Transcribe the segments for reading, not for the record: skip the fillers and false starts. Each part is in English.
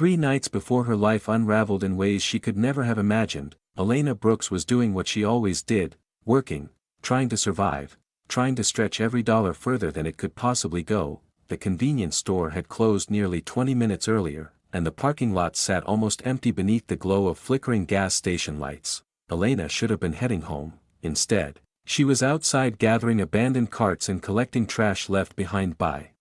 3 nights before her life unraveled in ways she could never have imagined, Elena Brooks was doing what she always did, working, trying to survive, trying to stretch every dollar further than it could possibly go. The convenience store had closed nearly 20 minutes earlier, and the parking lot sat almost empty beneath the glow of flickering gas station lights. Elena should have been heading home. Instead, she was outside gathering abandoned carts and collecting trash left behind by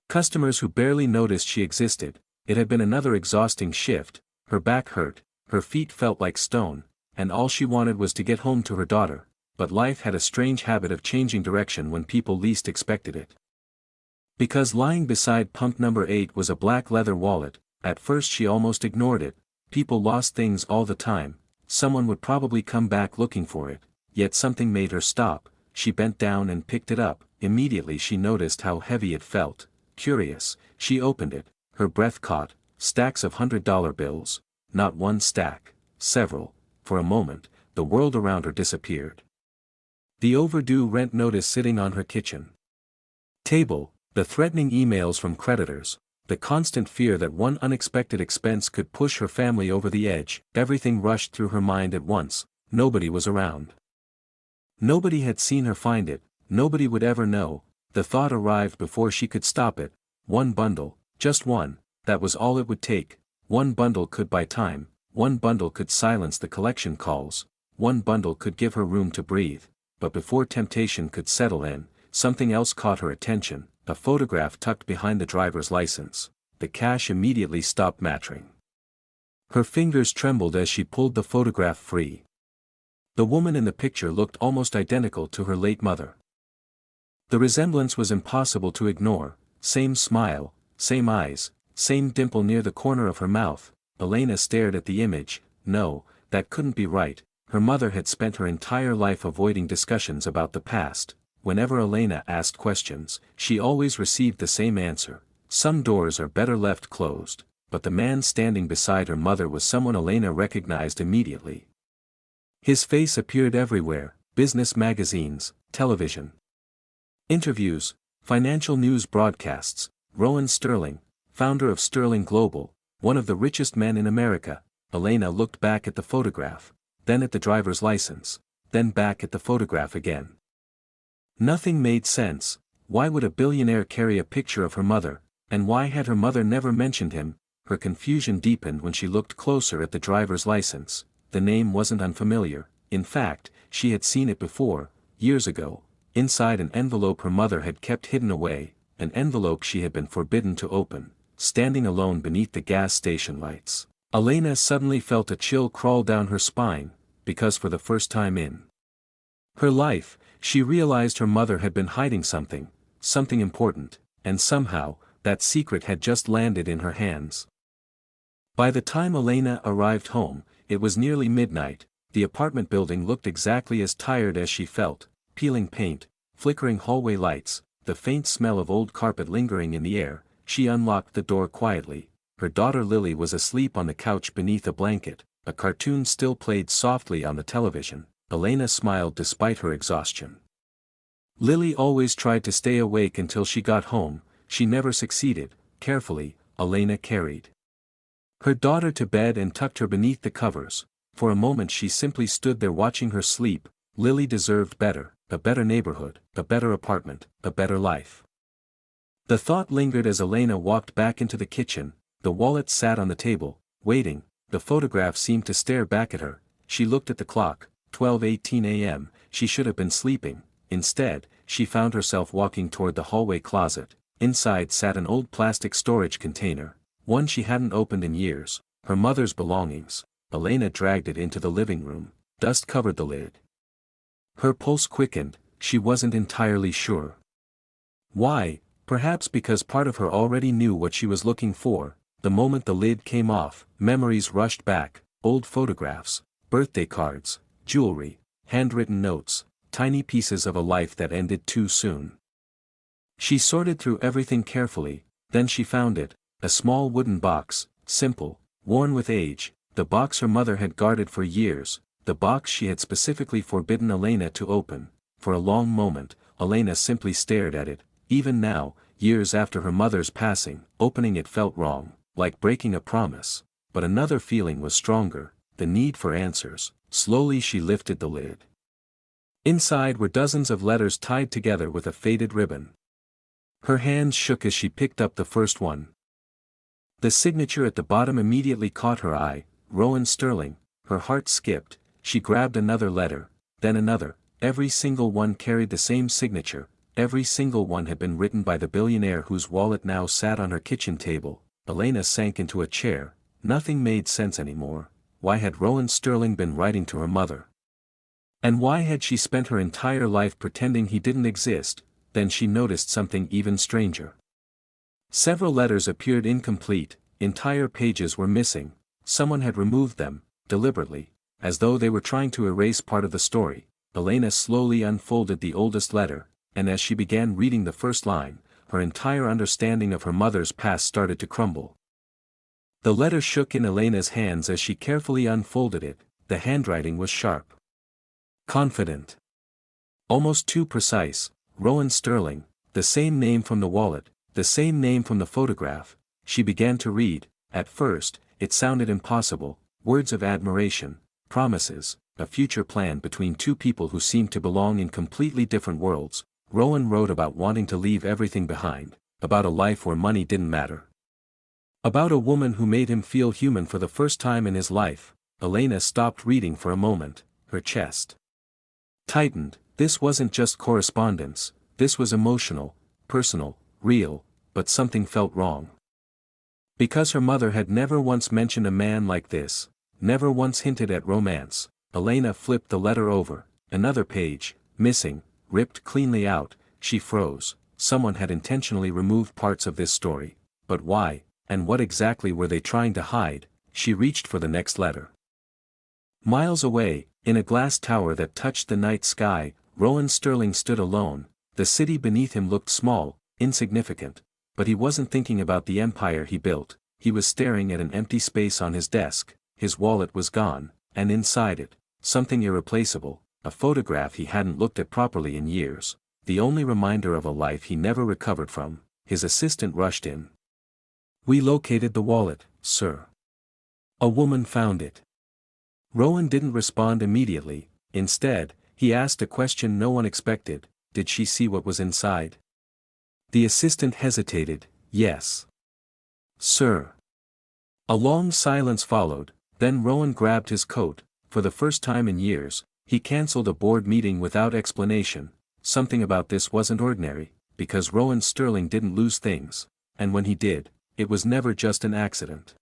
customers who barely noticed she existed. It had been another exhausting shift, her back hurt, her feet felt like stone, and all she wanted was to get home to her daughter, but life had a strange habit of changing direction when people least expected it. Because lying beside pump number 8 was a black leather wallet, at first she almost ignored it. People lost things all the time, someone would probably come back looking for it, yet something made her stop. She bent down and picked it up. Immediately she noticed how heavy it felt. Curious, she opened it. Her breath caught. Stacks of $100 bills. Not one stack, several. For a moment, the world around her disappeared. The overdue rent notice sitting on her kitchen table, the threatening emails from creditors, the constant fear that one unexpected expense could push her family over the edge, everything rushed through her mind at once. Nobody was around. Nobody had seen her find it, nobody would ever know. The thought arrived before she could stop it. One bundle. Just one, that was all it would take. One bundle could buy time, one bundle could silence the collection calls, one bundle could give her room to breathe. But before temptation could settle in, something else caught her attention, a photograph tucked behind the driver's license. The cash immediately stopped mattering. Her fingers trembled as she pulled the photograph free. The woman in the picture looked almost identical to her late mother. The resemblance was impossible to ignore. Same smile, same eyes, same dimple near the corner of her mouth. Elena stared at the image. No, that couldn't be right. Her mother had spent her entire life avoiding discussions about the past. Whenever Elena asked questions, she always received the same answer. Some doors are better left closed. But the man standing beside her mother was someone Elena recognized immediately. His face appeared everywhere: business magazines, television, interviews, financial news broadcasts. Rowan Sterling, founder of Sterling Global, one of the richest men in America. Elena looked back at the photograph, then at the driver's license, then back at the photograph again. Nothing made sense. Why would a billionaire carry a picture of her mother, and why had her mother never mentioned him? Her confusion deepened when she looked closer at the driver's license. The name wasn't unfamiliar. In fact, she had seen it before, years ago, inside an envelope her mother had kept hidden away, an envelope she had been forbidden to open. Standing alone beneath the gas station lights, Elena suddenly felt a chill crawl down her spine, because for the first time in her life, she realized her mother had been hiding something important, and somehow, that secret had just landed in her hands. By the time Elena arrived home, it was nearly midnight. The apartment building looked exactly as tired as she felt: peeling paint, flickering hallway lights, the faint smell of old carpet lingering in the air. She unlocked the door quietly. Her daughter Lily was asleep on the couch beneath a blanket. A cartoon still played softly on the television. Elena smiled despite her exhaustion. Lily always tried to stay awake until she got home. She never succeeded. Carefully, Elena carried her daughter to bed and tucked her beneath the covers. For a moment she simply stood there watching her sleep. Lily deserved better, a better neighborhood, a better apartment, a better life. The thought lingered as Elena walked back into the kitchen. The wallet sat on the table, waiting. The photograph seemed to stare back at her. She looked at the clock, 12:18 a.m., she should have been sleeping. Instead, she found herself walking toward the hallway closet. Inside sat an old plastic storage container, one she hadn't opened in years, her mother's belongings. Elena dragged it into the living room. Dust covered the lid. Her pulse quickened. She wasn't entirely sure why. Perhaps because part of her already knew what she was looking for. The moment the lid came off, memories rushed back: old photographs, birthday cards, jewelry, handwritten notes, tiny pieces of a life that ended too soon. She sorted through everything carefully, then she found it, a small wooden box, simple, worn with age, the box her mother had guarded for years, the box she had specifically forbidden Elena to open. For a long moment, Elena simply stared at it. Even now, years after her mother's passing, opening it felt wrong. like breaking a promise, but another feeling was stronger, the need for answers. Slowly she lifted the lid. Inside were dozens of letters tied together with a faded ribbon. Her hands shook as she picked up the first one. The signature at the bottom immediately caught her eye, Rowan Sterling. Her heart skipped. She grabbed another letter, then another. Every single one carried the same signature. Every single one had been written by the billionaire whose wallet now sat on her kitchen table. Elena sank into a chair. Nothing made sense anymore. Why had Rowan Sterling been writing to her mother? And why had she spent her entire life pretending he didn't exist? Then she noticed something even stranger. Several letters appeared incomplete, entire pages were missing. Someone had removed them, deliberately, as though they were trying to erase part of the story. Elena slowly unfolded the oldest letter, and as she began reading the first line, her entire understanding of her mother's past started to crumble. The letter shook in Elena's hands as she carefully unfolded it. The handwriting was sharp, confident, almost too precise. Rowan Sterling, the same name from the wallet, the same name from the photograph. She began to read. At first, it sounded impossible, words of admiration, promises, a future plan between two people who seemed to belong in completely different worlds. Rowan wrote about wanting to leave everything behind, about a life where money didn't matter, about a woman who made him feel human for the first time in his life. Elena stopped reading for a moment, her chest tightened. This wasn't just correspondence, this was emotional, personal, real, but something felt wrong. Because her mother had never once mentioned a man like this, never once hinted at romance. Elena flipped the letter over. Another page, missing, ripped cleanly out. She froze. Someone had intentionally removed parts of this story. But why, and what exactly were they trying to hide? She reached for the next letter. Miles away, in a glass tower that touched the night sky, Rowan Sterling stood alone. The city beneath him looked small, insignificant, but he wasn't thinking about the empire he built. He was staring at an empty space on his desk. His wallet was gone, and inside it, something irreplaceable, a photograph he hadn't looked at properly in years, the only reminder of a life he never recovered from. His assistant rushed in. "We located the wallet, sir. A woman found it." Rowan didn't respond immediately. Instead, he asked a question no one expected. Did she see what was inside? The assistant hesitated. "Yes, sir." A long silence followed. Then Rowan grabbed his coat. For the first time in years, he cancelled a board meeting without explanation. Something about this wasn't ordinary, because Rowan Sterling didn't lose things, and when he did, it was never just an accident.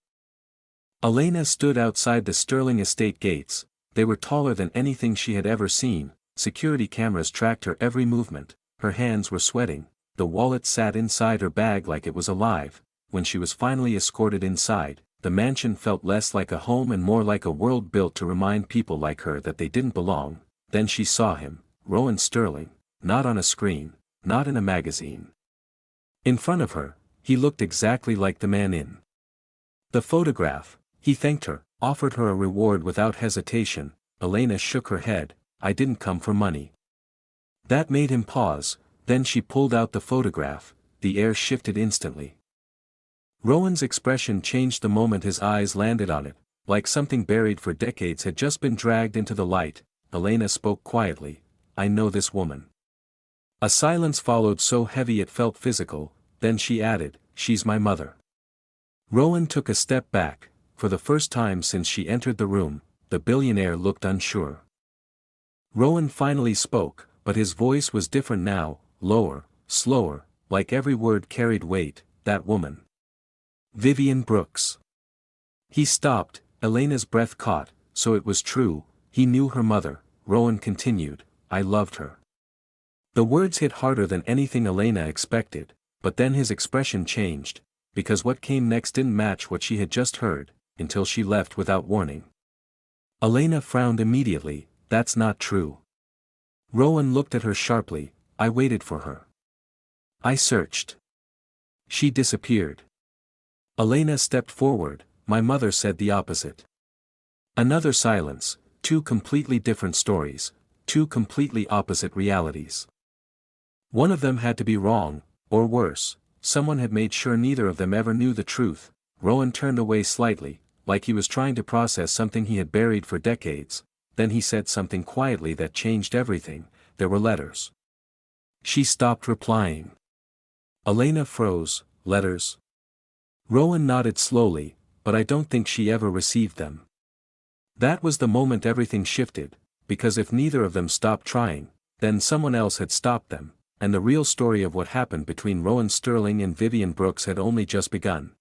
Elena stood outside the Sterling estate gates. They were taller than anything she had ever seen. Security cameras tracked her every movement. Her hands were sweating. The wallet sat inside her bag like it was alive. When she was finally escorted inside, the mansion felt less like a home and more like a world built to remind people like her that they didn't belong. Then she saw him, Rowan Sterling, not on a screen, not in a magazine. In front of her, he looked exactly like the man in the photograph. He thanked her, offered her a reward without hesitation. Elena shook her head. "I didn't come for money." That made him pause. Then she pulled out the photograph. The air shifted instantly. Rowan's expression changed the moment his eyes landed on it, like something buried for decades had just been dragged into the light. Elena spoke quietly. "I know this woman." A silence followed so heavy it felt physical. Then she added, "She's my mother." Rowan took a step back. For the first time since she entered the room, the billionaire looked unsure. Rowan finally spoke, but his voice was different now, lower, slower, like every word carried weight. "That woman. Vivian Brooks." He stopped. Elena's breath caught. So it was true, he knew her mother. Rowan continued, "I loved her." The words hit harder than anything Elena expected, but then his expression changed, because what came next didn't match what she had just heard, until she left without warning. Elena frowned immediately. "That's not true." Rowan looked at her sharply. "I waited for her. I searched. She disappeared." Elena stepped forward. "My mother said the opposite." Another silence. Two completely different stories. Two completely opposite realities. One of them had to be wrong, or worse, someone had made sure neither of them ever knew the truth. Rowan turned away slightly, like he was trying to process something he had buried for decades. Then he said something quietly that changed everything. There were letters. She stopped replying. Elena froze. Letters? Rowan nodded slowly, but I don't think she ever received them. That was the moment everything shifted, because if neither of them stopped trying, then someone else had stopped them, and the real story of what happened between Rowan Sterling and Vivian Brooks had only just begun.